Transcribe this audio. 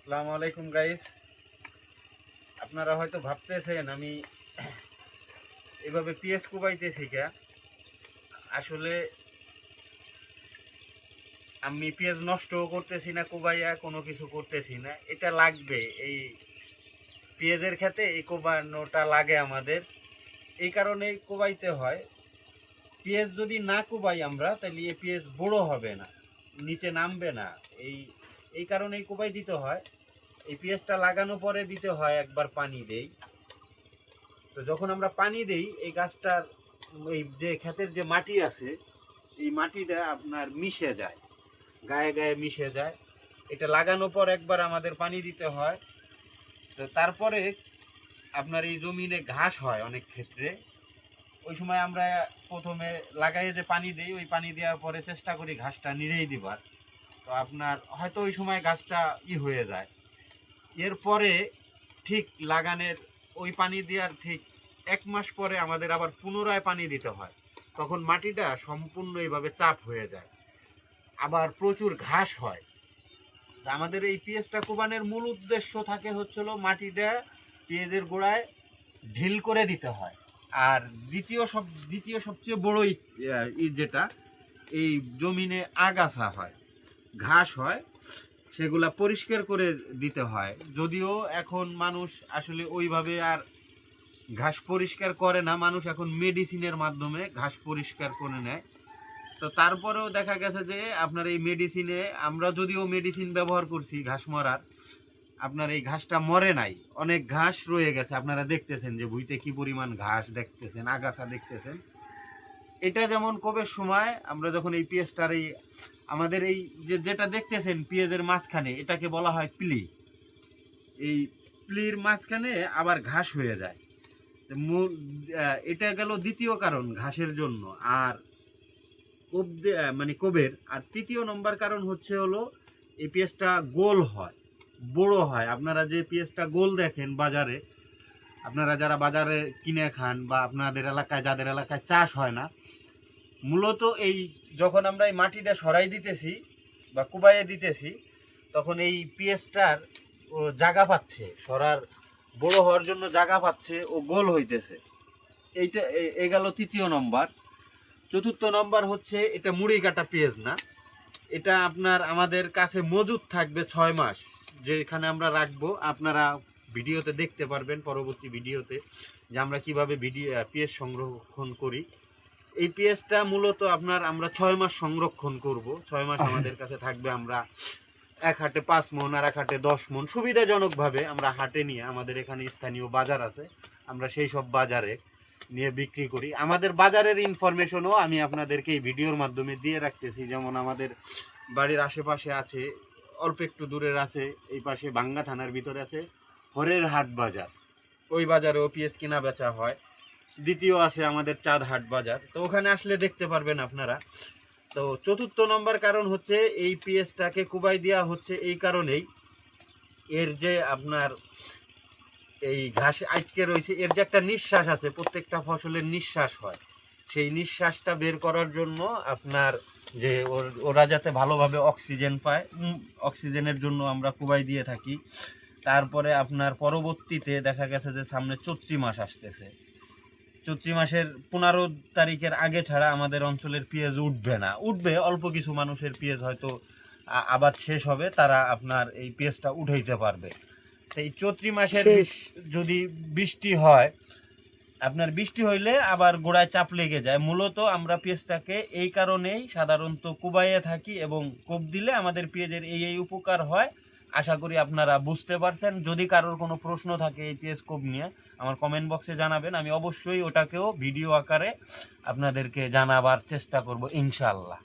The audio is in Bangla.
আসসালামু আলাইকুম গাইস। আপনারা হয়তো ভাবতেছেন আমি এভাবে পিএস কুবাইতেছি কে। আসলে আমি পিএস নষ্টও করতেছি না, কুবাইয়া কোনো কিছু করতেছি না। এটা লাগবে, এই পিএজের ক্ষেত্রে এই কোবানোটা লাগে আমাদের, এই কারণেই কোবাইতে হয়। পিএস যদি না কোবাই আমরা, তাহলে এই পিএস বড়ো হবে না, নিচে নামবে না। এই এই কারণেই কোবাই দিতে হয়। এই পিএসটা লাগানোর পরে দিতে হয় একবার পানি দেই। তো যখন আমরা পানি দেই এই গাছটার এই যে ক্ষেতের যে মাটি আছে, এই মাটিটা আপনার মিশে যায়, গায়ে গায়ে মিশে যায়। এটা লাগানোর পর একবার আমাদের পানি দিতে হয়। তো তারপরে আপনার এই জমিনে ঘাস হয় অনেক ক্ষেত্রে, ওই সময় আমরা প্রথমে লাগাইয়ে যে পানি দিই, ওই পানি দেওয়ার পরে চেষ্টা করি ঘাসটা নিড়েই দিবার। তো আপনার হয়তো ওই সময় গাছটা হয়ে যায়। এরপরে ঠিক লাগানোর ওই পানি দেওয়ার ঠিক 1 মাস পরে আমাদের আবার পুনরায় পানি দিতে হয়। তখন মাটিটা সম্পূর্ণ এইভাবে চাপ হয়ে যায়, আবার প্রচুর ঘাস হয়। আমাদের এই পিএসটা কোবানের মূল উদ্দেশ্য থাকে হচ্ছিল মাটিটা পিএজের গোড়ায় ঢিল করে দিতে হয়। আর দ্বিতীয় সবচেয়ে বড় যেটা, এই জমিনে আগাছা হয়, ঘাস হয়, সেগুলা পরিষ্কার করে দিতে হয়। যদিও এখন মানুষ আসলে ওইভাবে আর ঘাস পরিষ্কার করে না, মানুষ এখন মেডিসিনের মাধ্যমে ঘাস পরিষ্কার করে নেয়। তো তারপরেও দেখা গেছে যে আপনার এই মেডিসিনে, আমরা যদিও মেডিসিন ব্যবহার করছি ঘাস মরার, আপনার এই ঘাসটা মরে নাই, অনেক ঘাস রয়ে গেছে। আপনারা দেখতেছেন যে ভুঁইতে কি পরিমাণ ঘাস দেখতেছেন, আগাছা দেখতেছেন। এটা যেমন কবের সময় আমরা যখন এই পিএসটার এই আমাদের এই যেটা দেখতেছেন পিএজের মাঝখানে, এটাকে বলা হয় প্লি। এই প্লির মাঝখানে আবার ঘাস হয়ে যায়। মূল এটা গেল দ্বিতীয় কারণ ঘাসের জন্য, আর কোবের। আর তৃতীয় নম্বর কারণ হচ্ছে হলো এই পিএসটা গোল হয়, বড় হয়। আপনারা যে পিএসটা গোল দেখেন বাজারে, আপনারা যারা বাজারে কিনে খান বা আপনাদের এলাকায় যাদের এলাকায় চাষ হয় না, মূলত এই যখন আমরা এই মাটিটা সরাই দিতেছি বা কুবাইয়ে দিতেছি, তখন এই পিএসটার ও জায়গা পাচ্ছে, সরার বড় হওয়ার জন্য জায়গা পাচ্ছে, ও গোল হইতেছে। এইটা এ গেল তৃতীয় নম্বর। চতুর্থ নম্বর হচ্ছে এটা মুড়ি কাটা পেঁয়াজ না, এটা আপনার আমাদের কাছে মজুদ থাকবে 6 মাস, যেখানে আমরা রাখবো। আপনারা ভিডিওতে দেখতে পারবেন, পরবর্তী ভিডিওতে, যে আমরা কীভাবে পেঁয়াজ সংরক্ষণ করি। এই পেঁয়াজটা মূলত আমরা 6 মাস সংরক্ষণ করব। 6 মাস আমাদের কাছে থাকবে। আমরা এক হাটে 5 মণ আর এক হাটে 10 মণ সুবিধাজনকভাবে আমরা হাটে নিয়ে, আমাদের এখানে স্থানীয় বাজার আছে, আমরা সেই সব বাজারে নিয়ে বিক্রি করি। আমাদের বাজারের ইনফরমেশনও আমি আপনাদেরকে এই ভিডিওর মাধ্যমে দিয়ে রাখতেছি। যেমন আমাদের বাড়ির আশেপাশে আছে, অল্প একটু দূরের আছে, এই পাশে বাঙ্গা থানার ভিতরে আছে হরের হাট বাজার, ওই বাজারেও পিএস কেনা বেচা হয়। দ্বিতীয় আছে আমাদের চাঁদ হাট বাজার, তো ওখানে আসলে দেখতে পারবেন আপনারা। তো চতুর্থ নম্বর কারণ হচ্ছে এই পিএসটাকে কুবাই দেওয়া হচ্ছে এই কারণেই, এর যে আপনার এই ঘাস আটকে রয়েছে, এর যে একটা নিঃশ্বাস আছে, প্রত্যেকটা ফসলের নিঃশ্বাস হয়, সেই নিঃশ্বাসটা বের করার জন্য আপনার যে ওরা যাতে ভালোভাবে অক্সিজেন পায়, অক্সিজেনের জন্য আমরা কুবাই দিয়ে থাকি। তারপরে আপনার পরবর্তীতে দেখা গেছে যে সামনে চৈত্রি মাস আসতেছে, চৈত্রি মাসের 15 তারিখের আগে ছাড়া আমাদের অঞ্চলের পেঁয়াজ উঠবে না। উঠবে অল্প কিছু মানুষের পেঁয়াজ, হয়তো আবাদ শেষ হবে, তারা আপনার এই পেঁয়াজটা উঠাইতে পারবে। এই চৈত্রি মাসের যদি বৃষ্টি হয়, আপনার বৃষ্টি হইলে আবার গোড়ায় চাপ লেগে যায়। মূলত আমরা পেঁয়াজটাকে এই কারণেই সাধারণত কুবাইয়ে থাকি, এবং কোপ দিলে আমাদের পেঁয়াজের এই উপকার হয়। আশা করি আপনারা বুঝতে পারছেন। যদি কারোর কোনো প্রশ্ন থাকে এই পেঁয়াজ কোপ নিয়ে, আমার কমেন্ট বক্সে জানাবেন, আমি অবশ্যই ওটাকেও ভিডিও আকারে আপনাদেরকে জানাবার চেষ্টা করব ইনশাআল্লাহ।